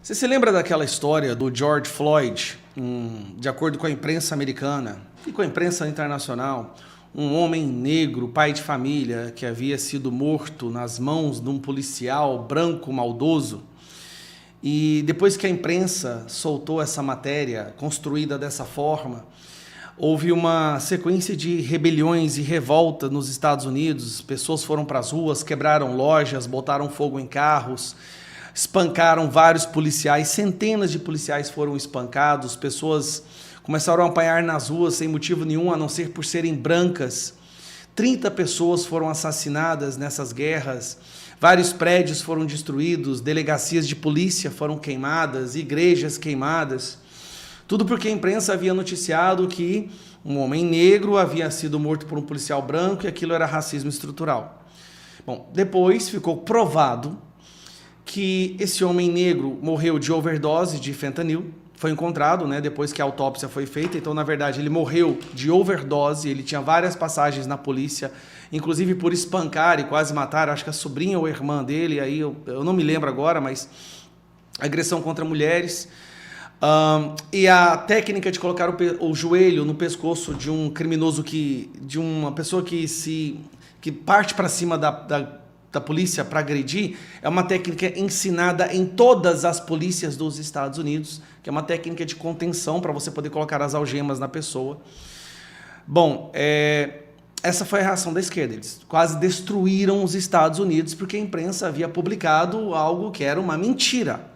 Você se lembra daquela história do George Floyd, de acordo com a imprensa americana e com a imprensa internacional, um homem negro, pai de família, que havia sido morto nas mãos de um policial branco maldoso? E depois que a imprensa soltou essa matéria, construída dessa forma, houve uma sequência de rebeliões e revolta nos Estados Unidos. Pessoas foram para as ruas, quebraram lojas, botaram fogo em carros, espancaram vários policiais, centenas de policiais foram espancados, pessoas começaram a apanhar nas ruas sem motivo nenhum, a não ser por serem brancas. 30 pessoas foram assassinadas nessas guerras, vários prédios foram destruídos, delegacias de polícia foram queimadas, igrejas queimadas. Tudo porque a imprensa havia noticiado que um homem negro havia sido morto por um policial branco e aquilo era racismo estrutural. Bom, depois ficou provado que esse homem negro morreu de overdose de fentanil, foi encontrado, depois que a autópsia foi feita. Então, na verdade, ele morreu de overdose, ele tinha várias passagens na polícia, inclusive por espancar e quase matar, acho que a sobrinha ou a irmã dele, aí eu não me lembro agora, mas agressão contra mulheres. E a técnica de colocar o joelho no pescoço de um criminoso, de uma pessoa que parte para cima da polícia para agredir, é uma técnica ensinada em todas as polícias dos Estados Unidos, que é uma técnica de contenção para você poder colocar as algemas na pessoa. Bom, essa foi a reação da esquerda. Eles quase destruíram os Estados Unidos porque a imprensa havia publicado algo que era uma mentira.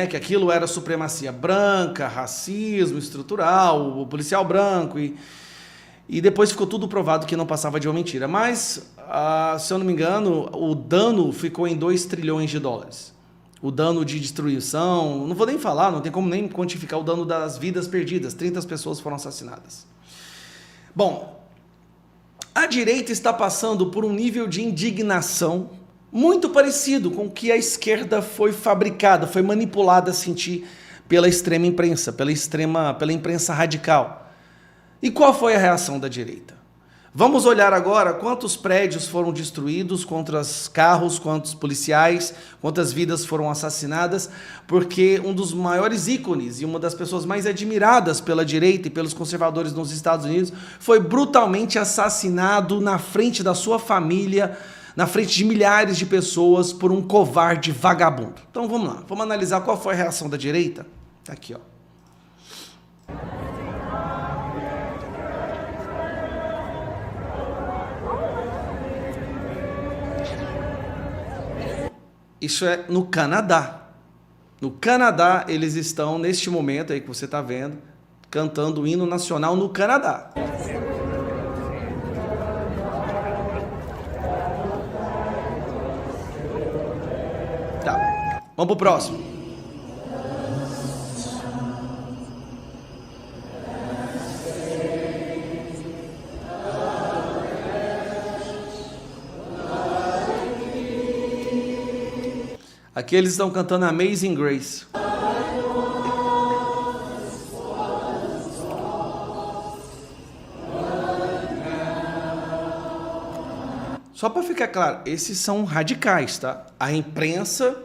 Que aquilo era supremacia branca, racismo estrutural, o policial branco, e depois ficou tudo provado que não passava de uma mentira. Mas, se eu não me engano, o dano ficou em 2 trilhões de dólares. O dano de destruição, não vou nem falar, não tem como nem quantificar o dano das vidas perdidas. 30 pessoas foram assassinadas. Bom, a direita está passando por um nível de indignação muito parecido com o que a esquerda foi fabricada, foi manipulada a sentir pela extrema imprensa, pela imprensa radical. E qual foi a reação da direita? Vamos olhar agora quantos prédios foram destruídos, quantos carros, quantos policiais, quantas vidas foram assassinadas, porque um dos maiores ícones e uma das pessoas mais admiradas pela direita e pelos conservadores nos Estados Unidos foi brutalmente assassinado na frente da sua família, na frente de milhares de pessoas por um covarde vagabundo. Então vamos lá, vamos analisar qual foi a reação da direita. Tá aqui, ó. Isso é no Canadá. No Canadá, eles estão, neste momento aí que você está vendo, cantando o hino nacional no Canadá. Tá, vamos pro próximo. Aqui eles estão cantando Amazing Grace. Só para ficar claro, esses são radicais, tá? A imprensa,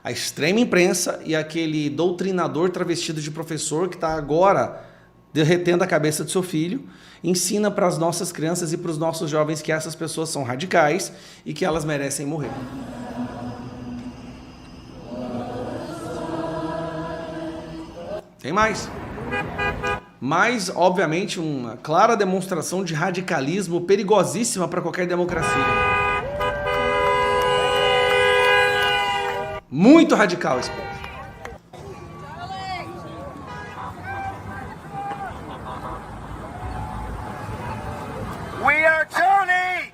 a extrema imprensa e aquele doutrinador travestido de professor que está agora derretendo a cabeça do seu filho, ensina para as nossas crianças e para os nossos jovens que essas pessoas são radicais e que elas merecem morrer. Tem mais. Mas, obviamente, uma clara demonstração de radicalismo perigosíssima para qualquer democracia. Muito radical esse povo. We are Tony!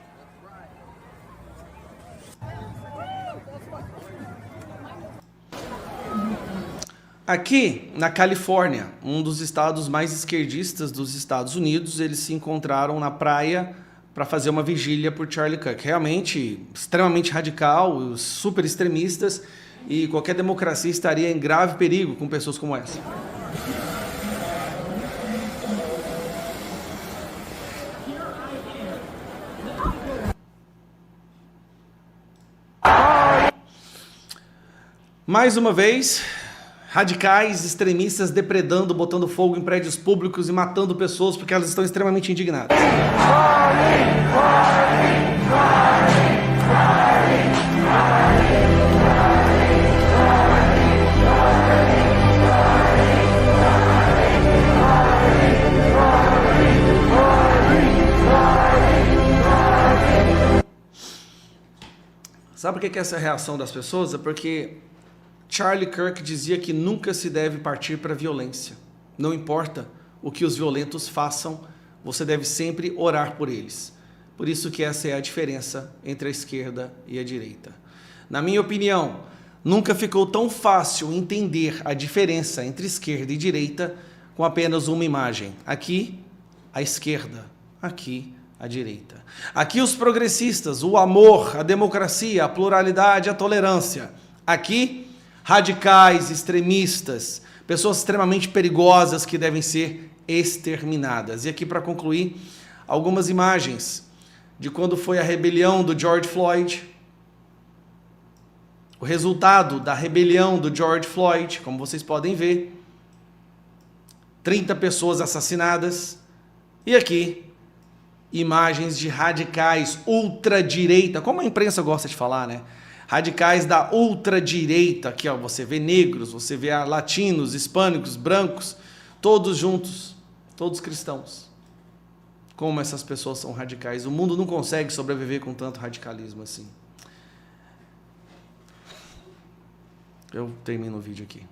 Aqui, na Califórnia, um dos estados mais esquerdistas dos Estados Unidos, eles se encontraram na praia para fazer uma vigília por Charlie Kirk. Realmente, extremamente radical, super extremistas, e qualquer democracia estaria em grave perigo com pessoas como essa. Mais uma vez, radicais, extremistas depredando, botando fogo em prédios públicos e matando pessoas porque elas estão extremamente indignadas. Sabe por que essa é a reação das pessoas? É porque Charlie Kirk dizia que nunca se deve partir para a violência. Não importa o que os violentos façam, você deve sempre orar por eles. Por isso que essa é a diferença entre a esquerda e a direita. Na minha opinião, nunca ficou tão fácil entender a diferença entre esquerda e direita com apenas uma imagem. Aqui, a esquerda. Aqui, a direita. Aqui os progressistas, o amor, a democracia, a pluralidade, a tolerância. Aqui, radicais, extremistas, pessoas extremamente perigosas que devem ser exterminadas. E aqui, para concluir, algumas imagens de quando foi a rebelião do George Floyd. O resultado da rebelião do George Floyd, como vocês podem ver, 30 pessoas assassinadas. E aqui, imagens de radicais ultradireita, como a imprensa gosta de falar, né? Radicais da ultradireita, aqui ó, você vê negros, você vê latinos, hispânicos, brancos, todos juntos, todos cristãos. Como essas pessoas são radicais. O mundo não consegue sobreviver com tanto radicalismo assim. Eu termino o vídeo aqui.